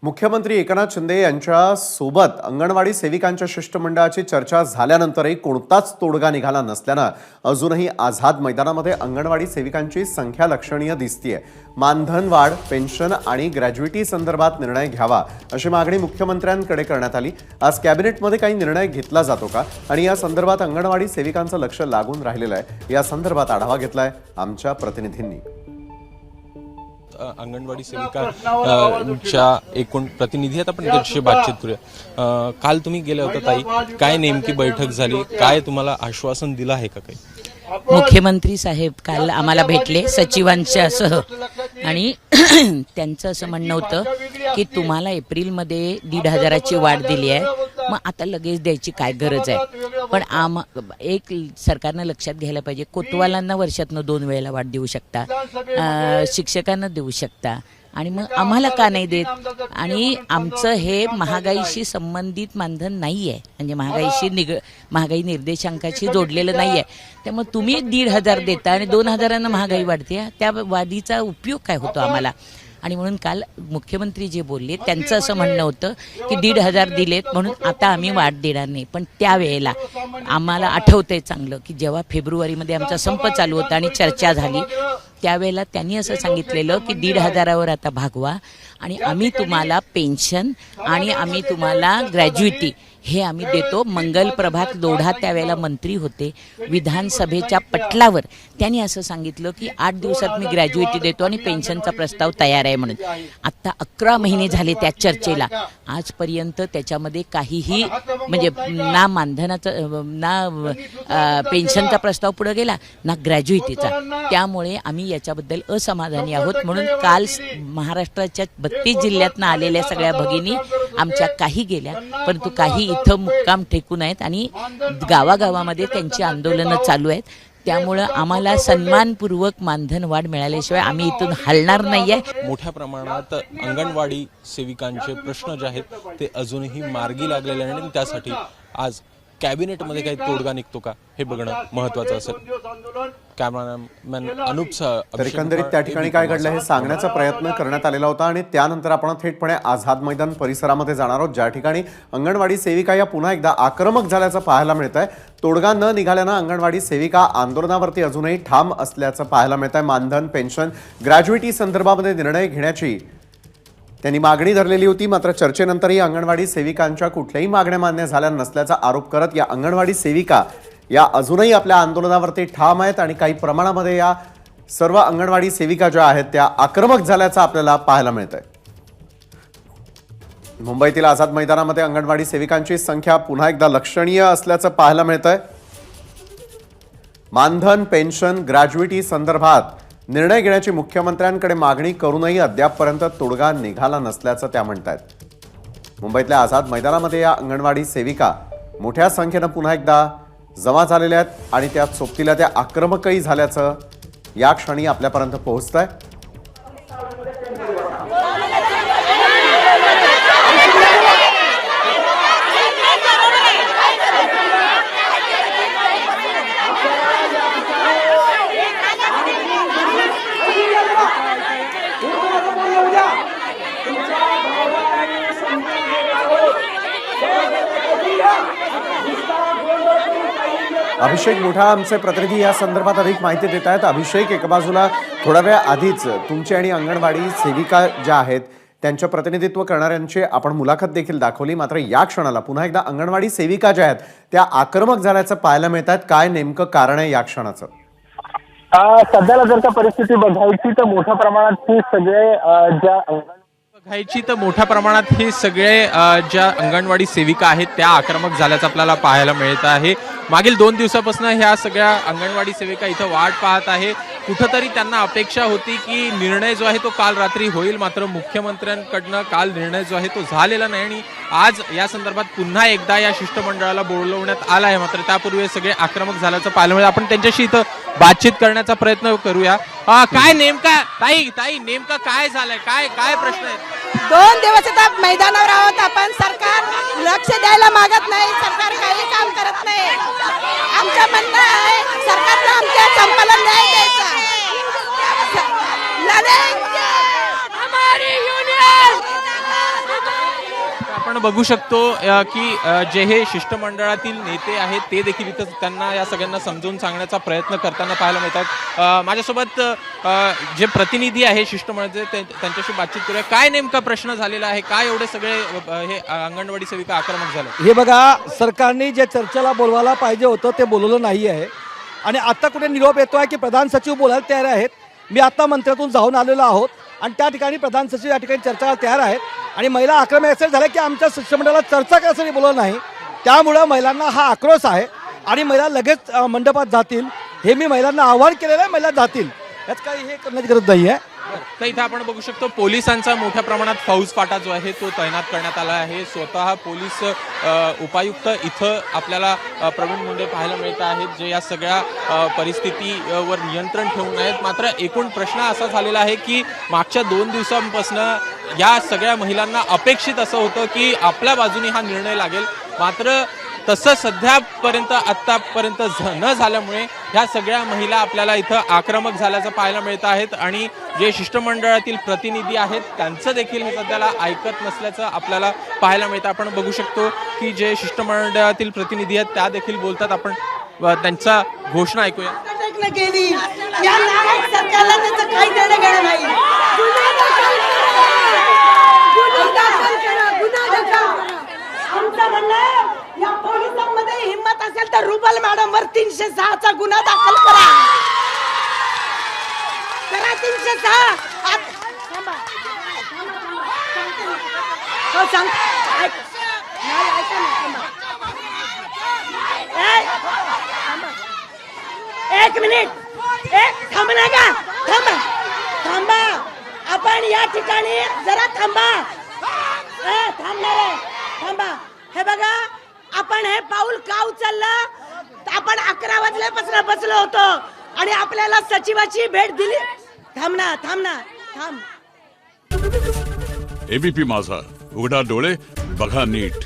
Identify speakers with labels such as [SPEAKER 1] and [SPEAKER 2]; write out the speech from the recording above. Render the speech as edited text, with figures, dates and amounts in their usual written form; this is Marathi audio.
[SPEAKER 1] मुख्यमंत्री एकनाथ शिंदे यांच्या सोबत अंगणवाडी सेविकांच्या शिष्टमंडळाची चर्चा झाल्यानंतरही कोणताच तोडगा निघाला नसल्यानं अजूनही आझाद मैदानामध्ये अंगणवाडी सेविकांची संख्या लक्षणीय दिसतीये। मानधन वाढ, पेन्शन आणि ग्रॅज्युइटी संदर्भात निर्णय घ्यावा अशी मागणी मुख्यमंत्र्यांकडे करण्यात आली। आज कॅबिनेटमध्ये काही निर्णय घेतला जातो का आणि या संदर्भात अंगणवाडी सेविकांचं लक्ष लागून राहिलेलं आहे। या संदर्भात आढावा घेतलाय आमच्या प्रतिनिधींनी।
[SPEAKER 2] अंगणवाडी सेविकांच्या एकूण प्रतिनिधी आहेत, आपण त्यांच्याशी बातचीत करूया। काल तुम्ही गेले होता ताई, काय नेमकी बैठक झाली, काय तुम्हाला आश्वासन दिलं आहे का काही?
[SPEAKER 3] मुख्यमंत्री साहेब काल आम्हाला भेटले सचिवांच्या सह आणि त्यांचं असं म्हणणं होतं की तुम्हाला एप्रिलमध्ये 1,500ची वाढ दिली आहे, मग आता लगेच द्यायची काय गरज आहे। पण एक सरकारनं लक्षात घ्यायला पाहिजे, कोतवालांना वर्षातनं 2 वेळेला वाढ देऊ शकता, शिक्षकांना देऊ शकता, आणि मग आम्हाला का नाही देत? आणि आमचं हे महागाईशी संबंधित मानधन नाही आहे, म्हणजे महागाई निर्देशांकाशी जोडलेलं नाही आहे। त्यामुळे तुम्ही 1,500 देता आणि 2,000 महागाई वाढते, त्या वाढीचा उपयोग काय होतो आम्हाला? आणि म्हणून काल मुख्यमंत्री जे बोलले त्यांचं असं म्हणणं होतं की 1,500 दिलेत म्हणून आता आम्ही वाढ देणार नाही। पण त्यावेळेला आम्हाला आठवतंय चांगलं की जेव्हा फेब्रुवारीमध्ये आमचा संप चालू होता आणि चर्चा झाली, त्यावेळेला त्यांनी असं सांगितलेलं की 1,500वर आता भागवा आणि आम्ही तुम्हाला पेन्शन आणि आम्ही तुम्हाला ग्रॅज्युइटी हे आम्ही देतो। मंगल प्रभात लोढा त्यावेळेला मंत्री होते, विधानसभेच्या पटलावर त्यांनी असं सांगितलं की 8 दिवसात मी ग्रॅज्युइटी देतो आणि पेन्शनचा प्रस्ताव तयार आहे म्हणून। आत्ता 11 महिने झाले त्या चर्चेला, आजपर्यंत त्याच्यामध्ये काहीही म्हणजे ना मानधनाचं ना पेन्शनचा प्रस्ताव पुढे गेला ना ग्रॅज्युइटीचा। त्यामुळे आम्ही याच्याबद्दल असमाधानी आहोत। म्हणून काल महाराष्ट्राच्या 32 जिल्ह्यातनं आलेल्या सगळ्या भगिनी आमच्या काही गेल्या, परंतु काही इथं मुक्काम टेकून आहेत आणि गावागावामध्ये त्यांची आंदोलनं चालू आहेत। त्यामुळं आम्हाला सन्मानपूर्वक मानधन वाढ मिळाल्याशिवाय आम्ही इथून हलणार नाहीये।
[SPEAKER 2] मोठ्या प्रमाणात अंगणवाडी सेविकांचे प्रश्न जे आहेत ते अजूनही मार्गी लागलेले नाही, आणि त्यासाठी आज कॅबिनेटमध्ये काही तोडगा निघतो का हे बघणं महत्त्वाचं असेल। कॅमेरामॅन अनूप
[SPEAKER 1] तर एकंदरीत त्या ठिकाणी काय घडलं हे सांगण्याचा प्रयत्न करण्यात आलेला होता आणि त्यानंतर आपण थेटपणे आझाद मैदान परिसरामध्ये जाणार आहोत, ज्या ठिकाणी अंगणवाडी सेविका या पुन्हा एकदा आक्रमक झाल्याचं पाहायला मिळतंय। तोडगा न निघाल्यानं अंगणवाडी सेविका आंदोलनावरती अजूनही ठाम असल्याचं पाहायला मिळतंय। मानधन, पेन्शन, ग्रॅज्युइटी संदर्भामध्ये निर्णय घेण्याची त्यांनी मागणी धरलेली होती, मात्र चर्चेनंतरही अंगणवाडी सेविकांच्या कुठल्याही मागण्या मान्य झाल्या नसल्याचा आरोप करत या अंगणवाडी सेविका या अजूनही आपल्या आंदोलनावरती ठाम आहेत आणि काही प्रमाणामध्ये या सर्व अंगणवाडी सेविका ज्या आहेत त्या आक्रमक झाल्याचं आपल्याला पाहायला मिळतंय। मुंबईतील आझाद मैदानामध्ये अंगणवाडी सेविकांची संख्या पुन्हा एकदा लक्षणीय असल्याचं पाहायला मिळतंय। मानधन, पेन्शन, ग्रॅज्युइटी संदर्भात निर्णय घेण्याची मुख्यमंत्र्यांकडे मागणी करूनही अद्यापपर्यंत तोडगा निघाला नसल्याचं त्या म्हणतायत। मुंबईतल्या आझाद मैदानामध्ये या अंगणवाडी सेविका मोठ्या संख्येनं पुन्हा एकदा जमा झालेल्या आहेत आणि त्या सोबतीला त्या आक्रमकही झाल्याचं या क्षणी आपल्यापर्यंत पोहोचतंय। अभिषेक मोठा आमचे प्रतिनिधी या संदर्भात अधिक माहिती देत आहेत। अभिषेक, एका बाजूला थोड्या वेळ आधीच तुमची आणि अंगणवाडी सेविका ज्या आहेत त्यांचं प्रतिनिधित्व करणाऱ्यांची आपण मुलाखत देखील दाखवली, मात्र या क्षणाला पुन्हा एकदा अंगणवाडी सेविका ज्या आहेत त्या आक्रमक झाल्याचं पाहायला मिळत आहेत। काय नेमकं कारण आहे या क्षणाचं?
[SPEAKER 4] सध्याला जर का परिस्थिती बघायची तर मोठ्या प्रमाणात हे सगळे
[SPEAKER 2] ज्या अंगणवाडी सेविका आहेत त्या आक्रमक झाल्याचं आपल्याला पाहायला मिळत आहे। मागील 2 दिवसापासून ह्या सगळ्या अंगणवाडी सेविका इथं वाट पाहत आहे। कुठंतरी त्यांना अपेक्षा होती की निर्णय जो आहे तो काल रात्री होईल, मात्र मुख्यमंत्र्यांकडनं काल निर्णय जो आहे तो झालेला नाही आणि आज या संदर्भात पुन्हा एकदा या शिष्टमंडळाला बोलवण्यात आलं आहे, मात्र त्यापूर्वी सगळे आक्रमक झाल्याचं पाहायला मिळेल। आपण त्यांच्याशी इथं बातचीत करण्याचा प्रयत्न करूया। काय नेमका ताई नेमका काय झालंय, काय प्रश्न आहे?
[SPEAKER 5] 2 दिवस मैदानावर आहोत आपण, सरकार लक्ष द्यायला मागत नाही, सरकार काही काम करत नाही। आमचं म्हणणं आहे सरकारला आमच्या संपाला न्याय द्यायचा। लढाई हमारी यूनियन
[SPEAKER 2] आपण बघू शकतो की जे हे शिष्टमंडळातील नेते आहेत ते देखील इथं त्यांना या सगळ्यांना समजून सांगण्याचा प्रयत्न करताना पाहायला मिळतात. माझ्यासोबत जे प्रतिनिधी आहे शिष्टमंडळाचे त्यांच्याशी बातचीत करूया. काय नेमका प्रश्न झालेला आहे, काय एवढे सगळे हे अंगणवाडी सेविका आक्रमक झाले?
[SPEAKER 6] हे बघा, सरकारने जे चर्चेला बोलवायला पाहिजे होतं ते बोलवलं नाही आहे आणि आता कुठे निरोप येतो आहे की प्रधान सचिव बोलायला तयार आहेत. मी आता मंत्र्यातून जाऊन आलेलो आहोत आणि त्या ठिकाणी प्रधान सचिव या ठिकाणी चर्चेला तयार आहेत आणि महिला आक्रमक असे झाले की आमच्या शिष्टमंडळाला चर्चा करायसाठी बोलवलं नाही. त्यामुळं महिलांना हा आक्रोश आहे आणि महिला लगेच मंडपात जातील. हे मी महिलांना आवाहन केलेलं आहे, महिला जातील, यात काही हे करण्याची गरज नाही आहे.
[SPEAKER 2] तर इथं आपण बघू शकतो पोलिसांचा मोठ्या प्रमाणात फौजफाटा जो आहे तो तैनात करण्यात आला आहे. स्वतः पोलीस उपायुक्त इथं आपल्याला प्रवीण मुंडे पाहायला मिळत आहेत, जे या सगळ्या परिस्थितीवर नियंत्रण ठेवून आहेत. मात्र एकूण प्रश्न असा झालेला आहे की मागच्या 2 दिवसांपासून या सगळ्या महिलांना अपेक्षित असं होतं की आपल्या बाजूने हा निर्णय लागेल, मात्र तसं सध्यापर्यंत आत्तापर्यंत न झाल्यामुळे ह्या सगळ्या महिला आपल्याला इथं आक्रमक झाल्याचं पाहायला मिळत आहेत आणि जे शिष्टमंडळातील प्रतिनिधी आहेत त्यांचं देखील हे सध्याला ऐकत नसल्याचं आपल्याला पाहायला मिळतं. आपण बघू शकतो की जे शिष्टमंडळातील प्रतिनिधी आहेत त्या देखील बोलतात. आपण त्यांचा घोषणा ऐकूया.
[SPEAKER 5] केली या नालायक सरकारला त्याचं काही देणं घेणं नाही. आमचं म्हणणं आहे, या पोलिसांमध्ये हिंमत असेल तर रुबल मॅडम वर 306चा गुन्हा दाखल करा. 306. हो सांग. एक मिनिट, थांब ना का, थांबा. आपण या ठिकाणी जरा थांबा. थांबा. हे बघा, आपण हे पाऊल का उचललं? आपण 11 वाजल्यापासून बसलो होतो आणि आपल्याला सचिवाची भेट दिली. थांब.
[SPEAKER 7] एबीपी माझा, उघडा डोळे बघा नीट.